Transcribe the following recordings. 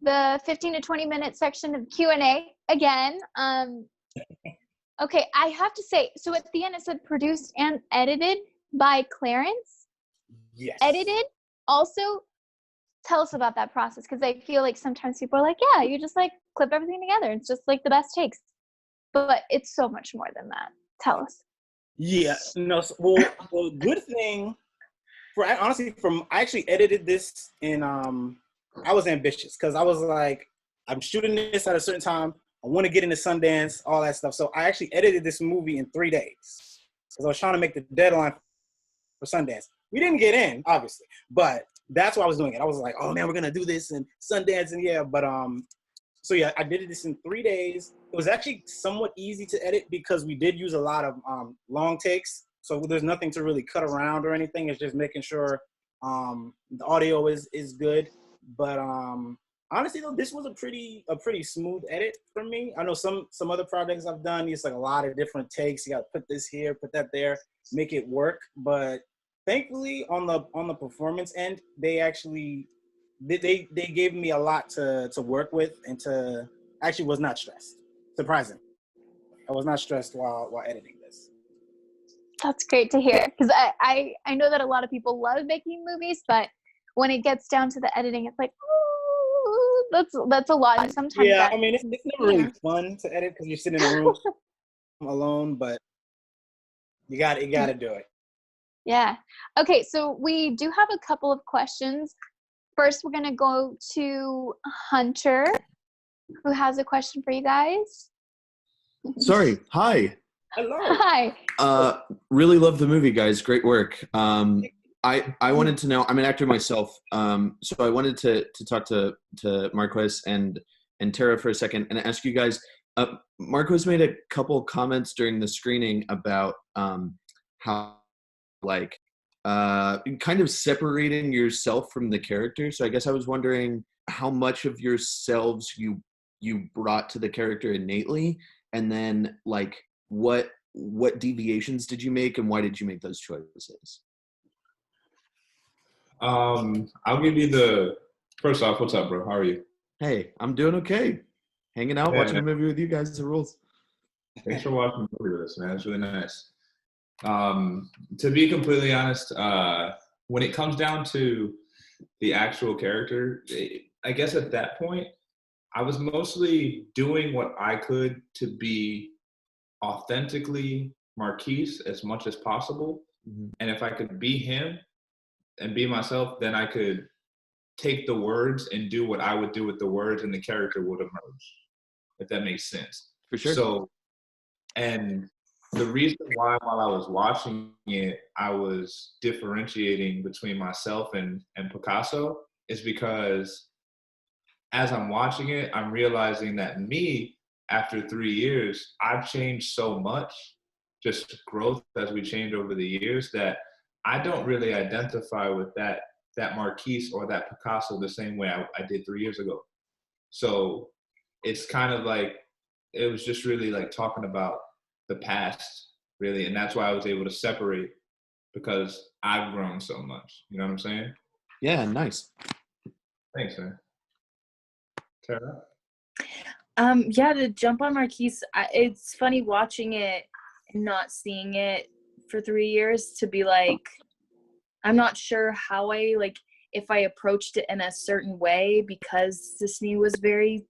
the 15 to 20 minute section of Q&A again. Okay, I have to say, so at the end it said produced and edited by Clarence. Yes. Edited. Also, tell us about that process, because I feel like sometimes people are like, yeah, you just like clip everything together. It's just like the best takes. But it's so much more than that. Tell us. Yeah, no, well, the good thing, I actually edited this in, I was ambitious, because I was like, I'm shooting this at a certain time. I want to get into Sundance, all that stuff. So I actually edited this movie in 3 days, because I was trying to make the deadline for Sundance. We didn't get in, obviously, but that's why I was doing it. I was like, oh man, we're going to do this in Sundance, and yeah, but, so yeah, I did this in 3 days. It was actually somewhat easy to edit because we did use a lot of long takes. So there's nothing to really cut around or anything. It's just making sure the audio is good. But honestly though, this was a pretty smooth edit for me. I know some other projects I've done, it's like a lot of different takes. You got to put this here, put that there, make it work. But thankfully on the performance end, they actually they gave me a lot to work with, and to actually was not stressed. Surprising, I was not stressed while editing this. That's great to hear, because I know that a lot of people love making movies, but when it gets down to the editing, it's like, ooh, that's a lot. And sometimes I mean, it's never really fun to edit because you're sitting in a room alone, but you got to do it. Yeah. Okay, so we do have a couple of questions. First, we're gonna go to Hunter, who has a question for you guys. Sorry. Hi. Hello. Hi. Really love the movie, guys. Great work. I wanted to know, I'm an actor myself, so I wanted to talk to Marquez and Tara for a second and ask you guys, Marquez made a couple comments during the screening about how, like, kind of separating yourself from the character. So I guess I was wondering how much of yourselves you brought to the character innately, and then like what deviations did you make, and why did you make those choices? I'll give you first off, what's up, bro? How are you? Hey, I'm doing okay. Hanging out, watching a movie with you guys. The rules. Thanks for watching the movie with us, man. It's really nice. To be completely honest, when it comes down to the actual character, I guess at that point, I was mostly doing what I could to be authentically Marquise as much as possible. Mm-hmm. And if I could be him and be myself, then I could take the words and do what I would do with the words, and the character would emerge, if that makes sense. For sure. So, and the reason why while I was watching it, I was differentiating between myself and Picasso is because as I'm watching it, I'm realizing that me, after 3 years, I've changed so much, just growth as we change over the years, that I don't really identify with that Marquise or that Picasso the same way I did 3 years ago. So it's kind of like, it was just really like talking about the past, really. And that's why I was able to separate, because I've grown so much. You know what I'm saying? Yeah, nice. Thanks, man. Tara? Yeah, to jump on Marquise, it's funny watching it and not seeing it for 3 years, to be like, I'm not sure how if I approached it in a certain way, because Sisney was very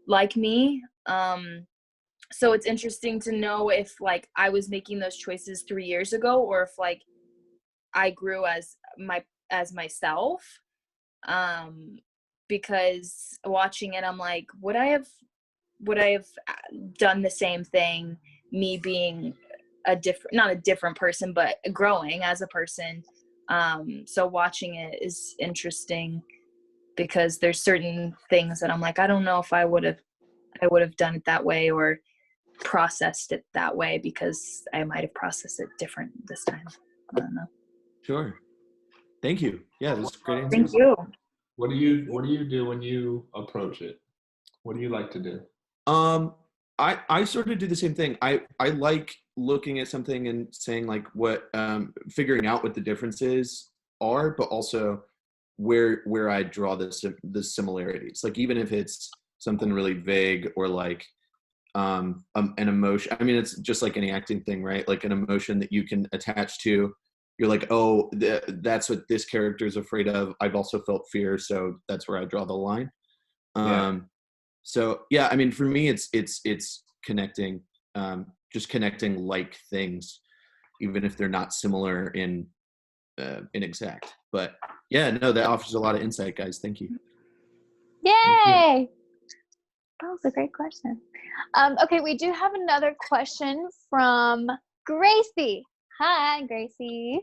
like me. So it's interesting to know if like I was making those choices 3 years ago, or if like I grew as myself. Because watching it, I'm like, would I have done the same thing, me being not a different person, but growing as a person. So watching it is interesting, because there's certain things that I'm like, I don't know if I would have done it that way or processed it that way, because I might have processed it different this time. I don't know. Sure. Thank you. Yeah, this is great. Thank you. What do you do when you approach it? What do you like to do? I sort of do the same thing. I like looking at something and saying like what, figuring out what the differences are, but also where I draw the similarities. Like even if it's something really vague or like an emotion. I mean, it's just like any acting thing, right? Like an emotion that you can attach to. You're like, oh, that's what this character is afraid of. I've also felt fear, so that's where I draw the line. Yeah. So yeah, I mean, for me, it's connecting, just connecting like things, even if they're not similar in exact. But yeah, no, that offers a lot of insight, guys. Thank you. Yay! That was a great question. Okay, we do have another question from Gracie. Hi, Gracie.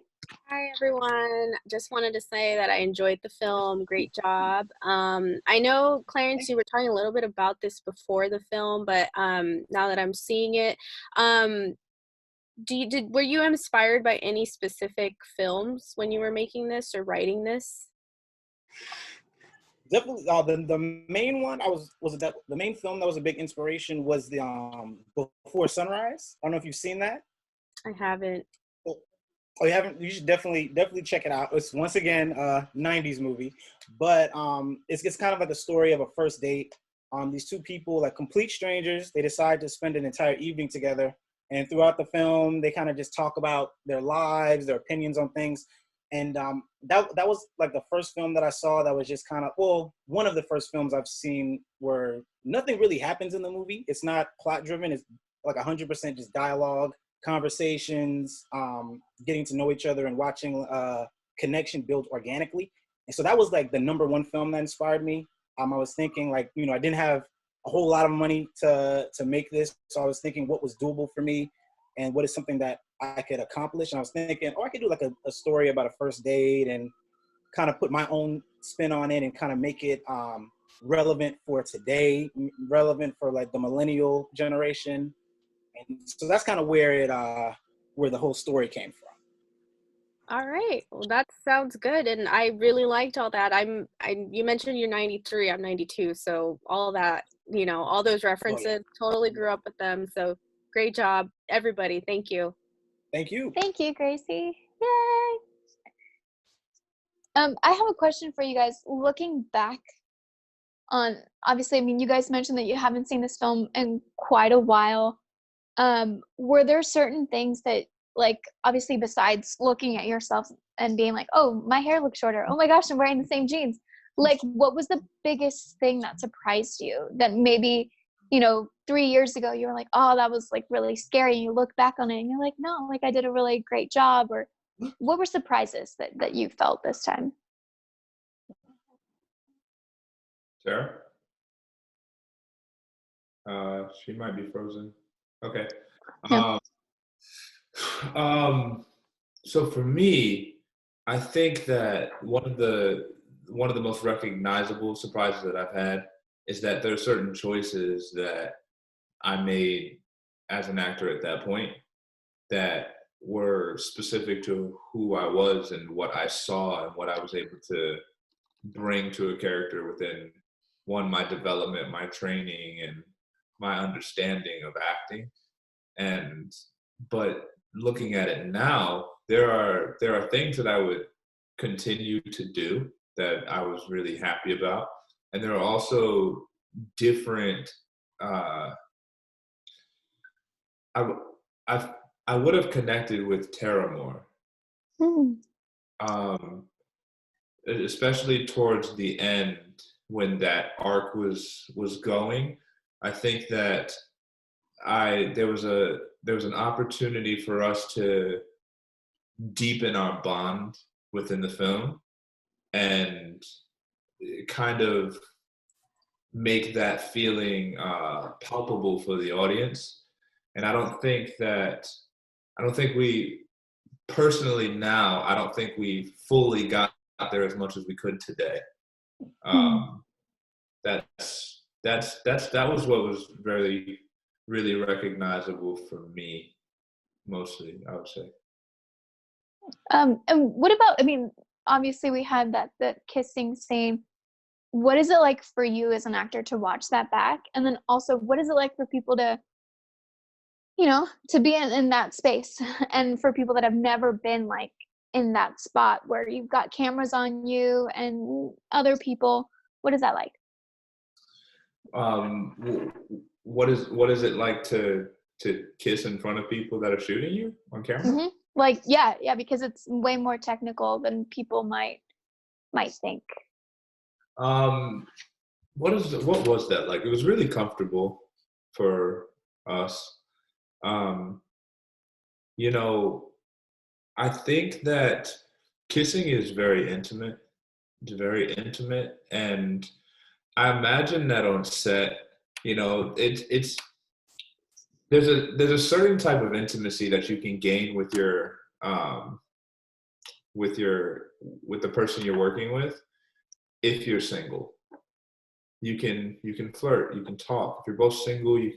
Hi, everyone. Just wanted to say that I enjoyed the film. Great job. I know, Clarence, you were talking a little bit about this before the film, but now that I'm seeing it, were you inspired by any specific films when you were making this or writing this? Definitely, the main one the main film that was a big inspiration was the Before Sunrise. I don't know if you've seen that. I haven't. Oh, you haven't? You should definitely check it out. It's once again a 90s movie, but it's kind of like the story of a first date. These two people, like complete strangers, they decide to spend an entire evening together, and throughout the film, they kind of just talk about their lives, their opinions on things. And that was like the first film that I saw that was just kind of, well, one of the first films I've seen where nothing really happens in the movie. It's not plot driven. It's like 100% just dialogue, conversations, getting to know each other and watching connection build organically. And so that was like the number one film that inspired me. I was thinking like, I didn't have a whole lot of money to make this. So I was thinking what was doable for me and what is something that I could accomplish. And I was thinking, I could do like a story about a first date and kind of put my own spin on it and kind of make it relevant for today, relevant for like the millennial generation. And so that's kind of where the whole story came from. All right. Well, that sounds good. And I really liked all that. You mentioned you're 93, I'm 92. So all that, all those references, totally grew up with them. So great job, everybody. Thank you. Thank you. Thank you, Gracie. Yay! I have a question for you guys. Looking back on, obviously, I mean, you guys mentioned that you haven't seen this film in quite a while. Were there certain things that, like, obviously, besides looking at yourself and being like, oh, my hair looks shorter. Oh my gosh, I'm wearing the same jeans. Like, what was the biggest thing that surprised you that maybe 3 years ago you were like, oh, that was like really scary, and you look back on it and you're like, no, like I did a really great job? Or what were surprises that you felt this time? Sarah? She might be frozen. Okay. Yeah. So for me, I think that one of the most recognizable surprises that I've had is that there are certain choices that I made as an actor at that point that were specific to who I was and what I saw and what I was able to bring to a character within my development, my training, and my understanding of acting. But looking at it now, there are things that I would continue to do that I was really happy about. And there are also different, I would have connected with Tara more, especially towards the end when that arc was going. I think that there was an opportunity for us to deepen our bond within the film and kind of make that feeling palpable for the audience. And I don't think we personally now, I don't think we fully got there as much as we could today. That was what was really, really recognizable for me, mostly, I would say. And what about, I mean, obviously we had that kissing scene. What is it like for you as an actor to watch that back? And then also, what is it like for people to, to be in that space, and for people that have never been like in that spot where you've got cameras on you and other people? What is that like? What is it like to kiss in front of people that are shooting you on camera? Like, yeah, because it's way more technical than people might think. What was that like? It was really comfortable for us. You know, I think that kissing is very intimate. It's very intimate, and I imagine that on set, you know, it's there's a certain type of intimacy that you can gain with the person you're working with if you're single. You can flirt, you can talk. If you're both single, you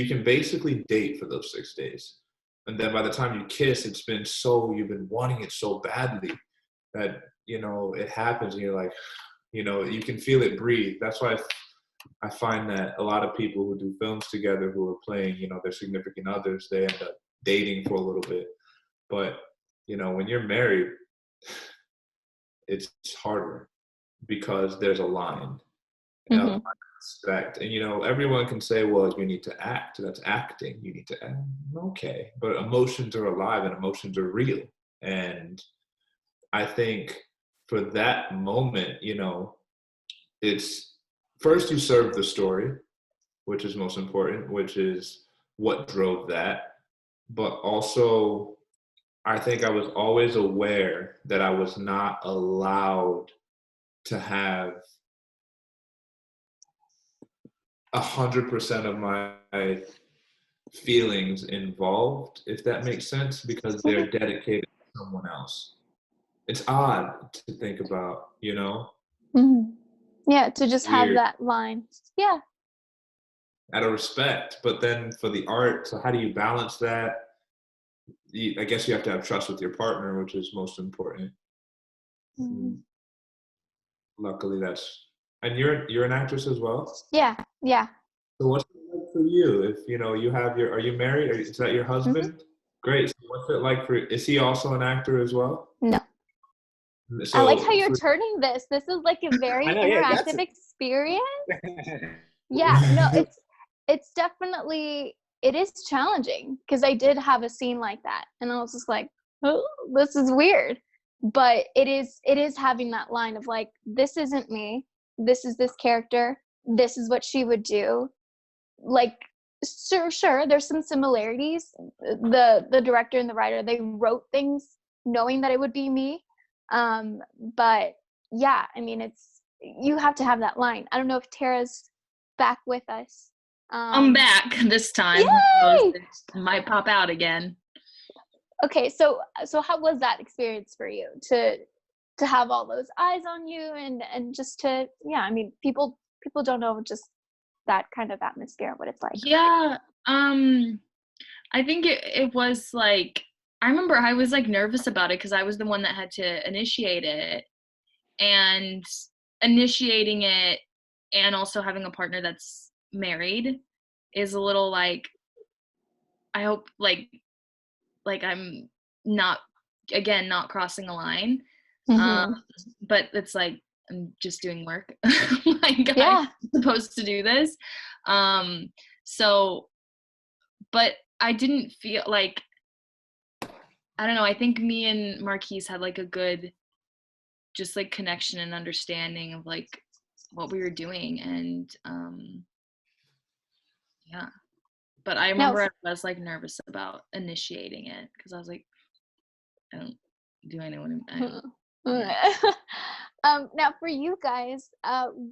can basically date for those 6 days. And then by the time you kiss, you've been wanting it so badly that, you know, it happens and you're like, you know, you can feel it breathe. That's why I find that a lot of people who do films together who are playing, you know, their significant others, they end up dating for a little bit. But, you know, when you're married, it's harder because there's a line. And respect. And, you know, everyone can say, well, you need to act. That's acting. You need to act. Okay. But emotions are alive and emotions are real. And I think for that moment, you know, it's first you serve the story, which is most important, which is what drove that. But also, I think I was always aware that I was not allowed to have 100% of my feelings involved, if that makes sense, because they're dedicated to someone else. It's odd to think about, you know? Yeah, to just have that line. Yeah. Out of respect, but then for the art, so how do you balance that? I guess you have to have trust with your partner, which is most important. Luckily, and you're an actress as well? Yeah. So what's it like for you? If you know you have are you married? Is that your husband? Great. So what's it like is he also an actor as well? No. So, I like how you're turning this. This is like a very interactive experience. Yeah, no, it's definitely, it is challenging because I did have a scene like that and I was just like, oh, this is weird. But it is having that line of like, this isn't me. This is this character. This is what she would do. Like, sure, there's some similarities. The director and the writer, they wrote things knowing that it would be me. But yeah, I mean, you have to have that line. I don't know if Tara's back with us. I'm back this time. Yay! It might pop out again. Okay, so how was that experience for you to have all those eyes on you and just to, yeah, I mean, people don't know just that kind of atmosphere, what it's like. Yeah, I think it was like, I remember I was like nervous about it because I was the one that had to initiate it, and initiating it and also having a partner that's married is a little like, I hope like I'm not crossing a line. But it's like, I'm just doing work. Like, yeah. I'm supposed to do this. So, but I didn't feel like, I don't know, I think me and Marquise had like a good just like connection and understanding of like what we were doing. And yeah. But I remember I was like nervous about initiating it because I was like, I don't do anyone. Now for you guys,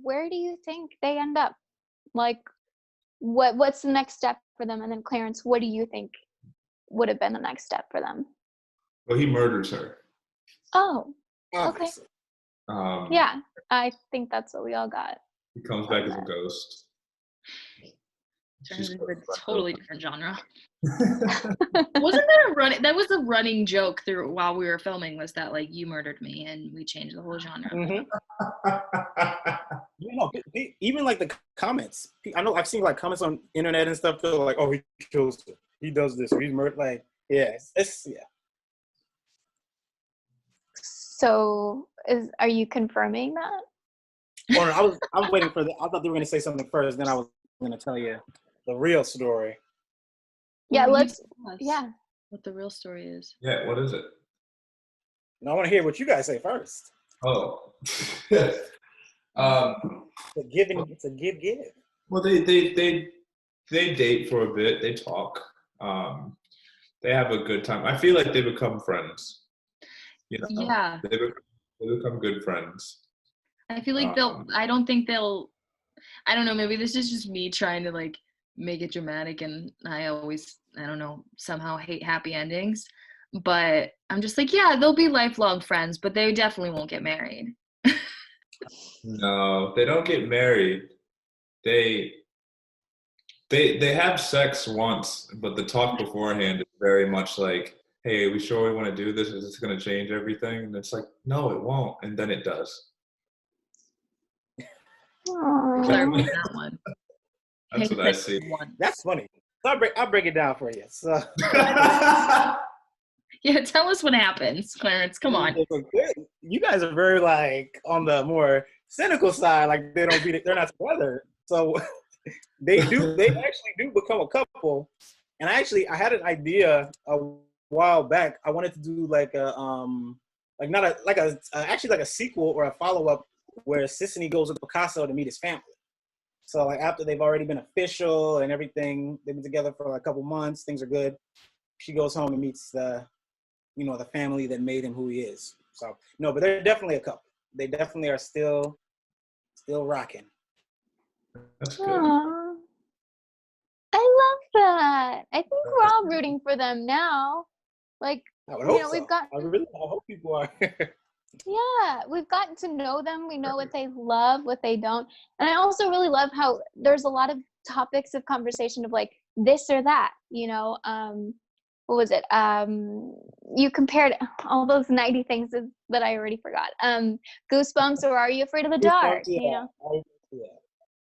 where do you think they end up? Like, what's the next step for them? And then Clarence, what do you think would have been the next step for them? Well, he murders her. Oh, okay. Yeah, I think that's what we all got. He comes back as a ghost. Turns into a totally different genre. Wasn't that that was a running joke through while we were filming, was that like, you murdered me and we changed the whole genre. You know, even like the comments, I know I've seen like comments on internet and stuff, they're like, oh, he kills her, he does this, he's murdered, like, yeah, it's So are you confirming that? Or I'm waiting for I thought they were gonna say something first, then I was gonna tell you the real story. Yeah, Well, you let's tell us yeah. what the real story is. Yeah, what is it? And I want to hear what you guys say first. Oh. It's a give. Well, they date for a bit. They talk. They have a good time. I feel like they become friends. You know, Yeah. they become good friends. I feel like I don't think they'll, I don't know, maybe this is just me trying to like make it dramatic, and I always, I don't know, somehow hate happy endings. But I'm just like, yeah, they'll be lifelong friends, but they definitely won't get married. No, they don't get married. They have sex once, but the talk beforehand is very much like, hey, are we sure we want to do this? Is this going to change everything? And it's like, no, it won't. And then it does. Clarify that one. That's what I see. That's funny. So I'll break it down for you. So Yeah, tell us what happens, Clarence. Come on. You guys are very like on the more cynical side, like they're not together. So they actually do become a couple. And I had an idea a while back. I wanted to do like a sequel or a follow-up where Sissany goes with Picasso to meet his family. So like after they've already been official and everything, they've been together for like a couple months, things are good. She goes home and meets the family that made him who he is. So no, but they're definitely a couple. They definitely are still rocking. That's good. Aww. I love that. I think we're all rooting for them now. Like, I would hope so. we've got. I hope people are. Yeah, we've gotten to know them. We know what they love, what they don't. And I also really love how there's a lot of topics of conversation of like this or that, what was it? You compared all those 90 things that I already forgot. Goosebumps or Are You Afraid of the Dark? Yeah.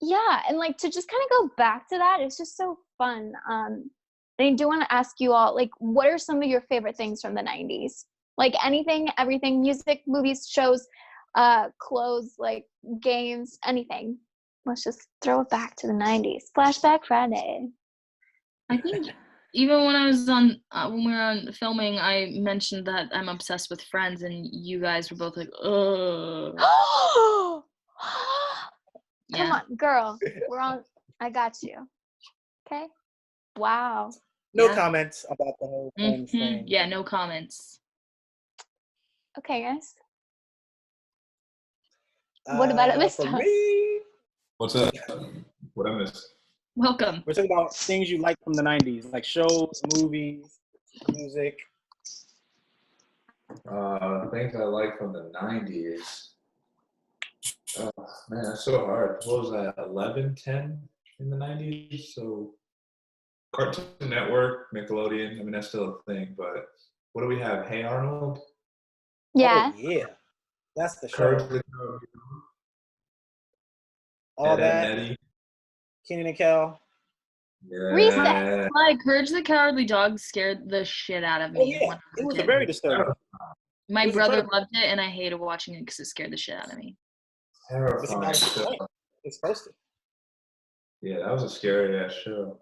Yeah, and like to just kind of go back to that, it's just so fun. And I do want to ask you all, like, what are some of your favorite things from the 90s? Like anything, everything, music, movies, shows, clothes, like games, anything. Let's just throw it back to the 90s. Flashback Friday. I think even when I was on, when we were on filming, I mentioned that I'm obsessed with Friends, and you guys were both like, ugh. Come on, girl. We're on. I got you. Okay. Wow. No comments about the whole Friends thing. Yeah, no comments. Okay, guys. What about it this for time? me? What's up? What I missed? Welcome. We're talking about things you like from the 90s, like shows, movies, music. Things I like from the 90s. Oh, man, that's so hard. What was that, 11, 10 in the 90s? So Cartoon Network, Nickelodeon, I mean, that's still a thing, but what do we have? Hey Arnold? Yeah. Oh, yeah. That's the show. Courage the Cowardly Dog. All Ed, that. Ed, and Eddie. Kenan and Kel. Yeah. Reset. Like, Courage the Cowardly Dog scared the shit out of me. Oh, yeah. It was very disturbing. My It was brother incredible. loved it, and I hated watching it because it scared the shit out of me. Terrifying. It's supposed to. Yeah, that was a scary ass show.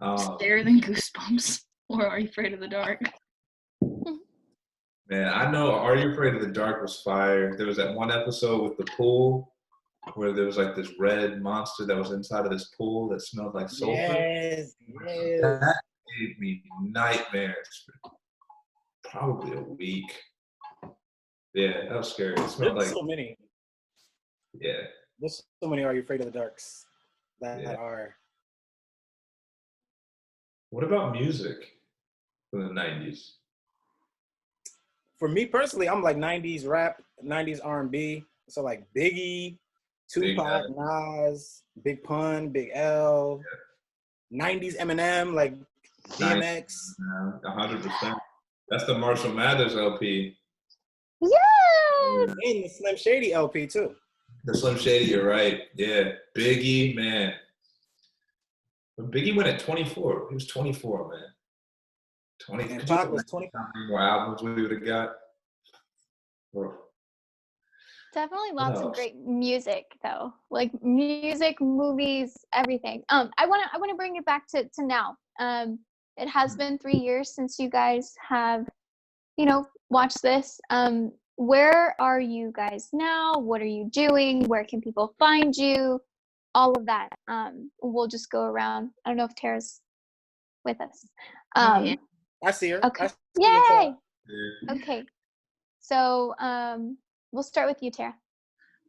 Scarier than Goosebumps or Are You Afraid of the Dark? Man, I know Are You Afraid of the Dark was fire. There was that one episode with the pool where there was like this red monster that was inside of this pool that smelled like sulfur. Yes. That gave me nightmares for probably a week. Yeah, that was scary. It smelled There's like, so many. yeah. There's so many Are You Afraid of the Darks that are. What about music from the 90s? For me personally, I'm like 90s rap, 90s R&B. So like Biggie, Tupac, Nas, Big Pun, Big L. 90s Eminem, like DMX. 100%. That's the Marshall Mathers LP. Yes. And the Slim Shady LP too. The Slim Shady, you're right. Yeah. Biggie, man. When Biggie went at 24, he was 24, man. 20. And Pac was 20. How many more albums we would have got? Definitely What lots of else? great music though. Like music, movies, everything. I wanna bring it back to now. It has been 3 years since you guys have, watched this. Where are you guys now? What are you doing? Where can people find you? All of that. We'll just go around. I don't know if Tara's with us. I I see her. Okay. I see you, Tara. Yay! Okay. So we'll start with you, Tara.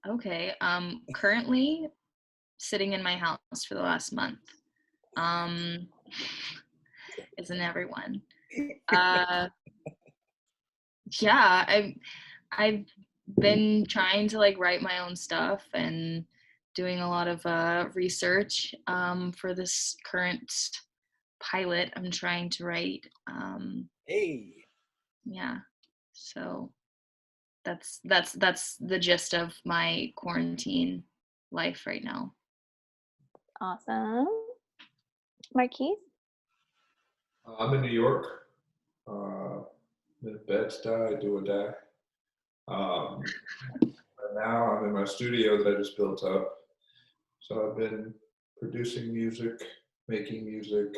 Okay. Currently sitting in my house for the last month. Isn't everyone? Yeah, I've been trying to like write my own stuff and doing a lot of research for this current pilot I'm trying to write. Hey. Yeah, so that's the gist of my quarantine life right now. Awesome. Marquise? I'm in New York. In Bed-Stuy, do or die. Right now, I'm in my studio that I just built up. So I've been producing music, making music,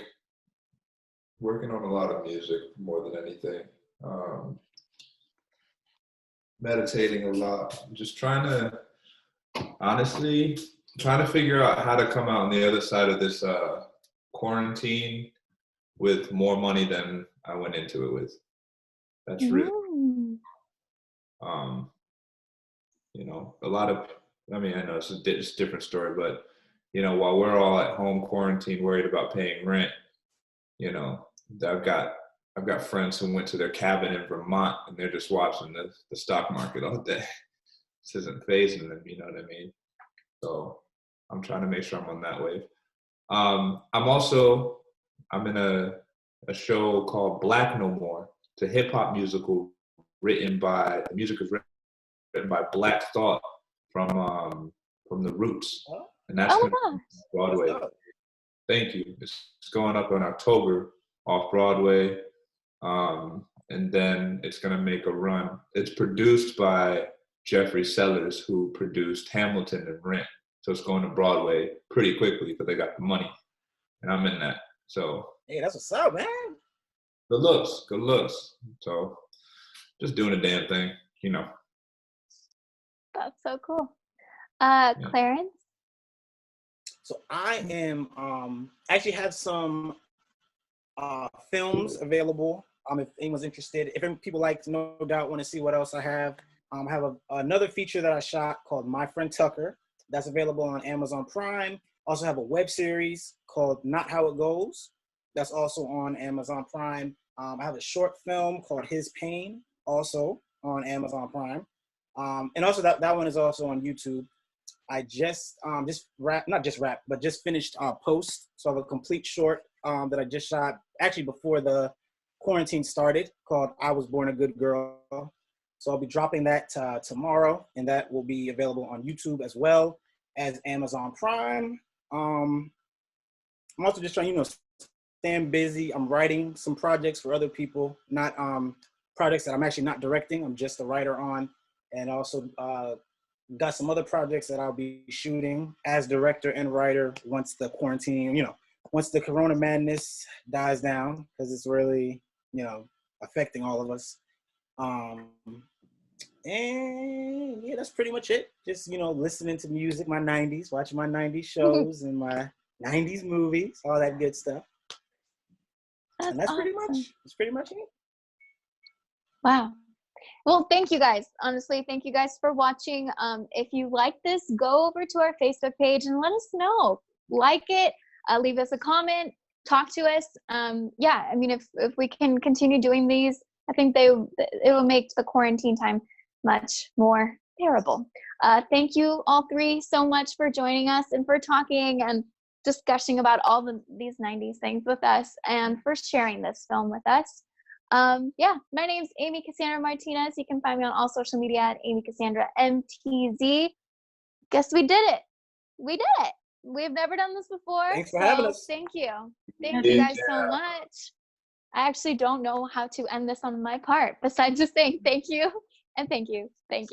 working on a lot of music more than anything. Meditating a lot. Just honestly, trying to figure out how to come out on the other side of this quarantine with more money than I went into it with. That's really, a lot of, I know it's a different story, but, while we're all at home quarantine, worried about paying rent, I've got friends who went to their cabin in Vermont and they're just watching the stock market all day. This isn't phasing them, you know what I mean? So I'm trying to make sure I'm on that wave. I'm in a show called Black No More. It's a hip hop musical the music is written by Black Thought from the Roots. And that's going to be Broadway. Thank you. It's going up in October off Broadway. And then it's going to make a run. It's produced by Jeffrey Sellers, who produced Hamilton and Rent. So it's going to Broadway pretty quickly because they got the money. And I'm in that. So hey, that's what's up, man. Good looks. So just doing a damn thing, That's so cool. Clarence? So I am actually have some films available. If anyone's interested, if people like, no doubt, want to see what else I have. I have another feature that I shot called My Friend Tucker. That's available on Amazon Prime. Also have a web series called Not How It Goes. That's also on Amazon Prime. I have a short film called His Pain, also on Amazon Prime. And also that one is also on YouTube. I just finished Post. So I have a complete short that I just shot actually before the quarantine started called I Was Born a Good Girl. So I'll be dropping that tomorrow, and that will be available on YouTube as well as Amazon Prime. I'm also just trying, staying busy. I'm writing some projects for other people, not projects that I'm actually not directing. I'm just a writer on, and also got some other projects that I'll be shooting as director and writer once the quarantine, once the Corona madness dies down, because it's really, affecting all of us. And yeah, that's pretty much it. Just, listening to music, my 90s, watching my 90s shows and my 90s movies, all that good stuff. And that's awesome. pretty much it. Wow. Well, thank you guys. Honestly, thank you guys for watching. If you like this, go over to our Facebook page and let us know. Like it, leave us a comment, talk to us. If we can continue doing these, I think it will make the quarantine time much more bearable. Thank you all three so much for joining us and for talking and discussing about all these 90s things with us and for sharing this film with us. My name's Amy Cassandra Martinez. You can find me on all social media at Amy Cassandra MTZ. Guess we did it. We've never done this before. Thanks for having us. Thank you. Thank you guys so much. I actually don't know how to end this on my part besides just saying thank you. And thank you. Thank you.